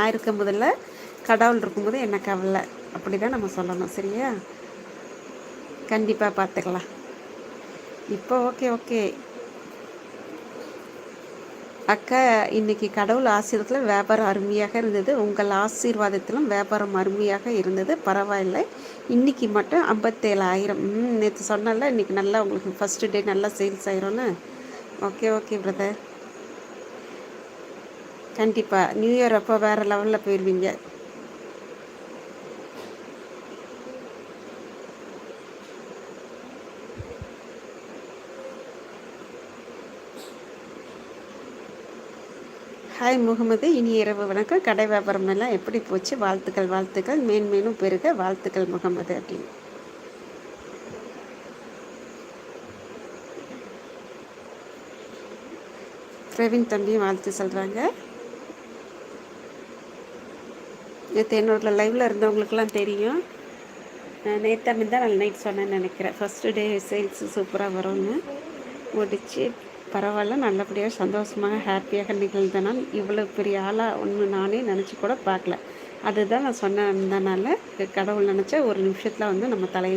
நான் இருக்கும்போதில்ல, கடவுள் இருக்கும்போது என்ன கவலை, அப்படி தான் நம்ம சொல்லணும். சரியா? கண்டிப்பாக பார்த்துக்கலாம். இப்போ ஓகே ஓகே அக்கா, இன்னைக்கு கடவுள் ஆசீர்வாதத்தில் வியாபாரம் அருமையாக இருந்தது. உங்கள் ஆசீர்வாதத்திலும் வியாபாரம் அருமையாக இருந்தது. பரவாயில்லை. இன்னைக்கு மட்டும் 57,000. நேற்று சொன்னல, இன்னைக்கு நல்லா உங்களுக்கு ஃபஸ்ட்டு டே நல்லா சேல்ஸ் ஆயிரும்னு. Okay okay brother. கண்டிப்பாக நியூ இயர் அப்போ வேறு லெவலில் போயிடுவீங்க. ஹாய் முகமது, இனி இரவு வணக்கம். கடை வியாபாரம் எல்லாம் எப்படி போச்சு? வாழ்த்துக்கள் வாழ்த்துக்கள், மேன்மேலும் பெருக வாழ்த்துக்கள் முகமது அப்படின்னு. பிரவீன் தம்பியும் வாழ்த்து சொல்கிறாங்க. நேற்று என்னோட லைவில் இருந்தவங்களுக்கெல்லாம் தெரியும். நேற்று தான் நான் நைட் சொன்னேன்னு நினைக்கிறேன். ஃபஸ்ட்டு டே சேல்ஸு சூப்பராக வரும்னு. முடிச்சு பரவாயில்ல, நல்லபடியாக சந்தோஷமாக ஹாப்பியாக நிகழ்ந்தனால் இவ்வளோ பெரிய ஆளாக ஒன்று நானே நினச்சி கூட பார்க்கல. அதுதான் நான் சொன்னதுனால கடவுள் நினச்சா ஒரு நிமிஷத்தில் வந்து நம்ம தலையை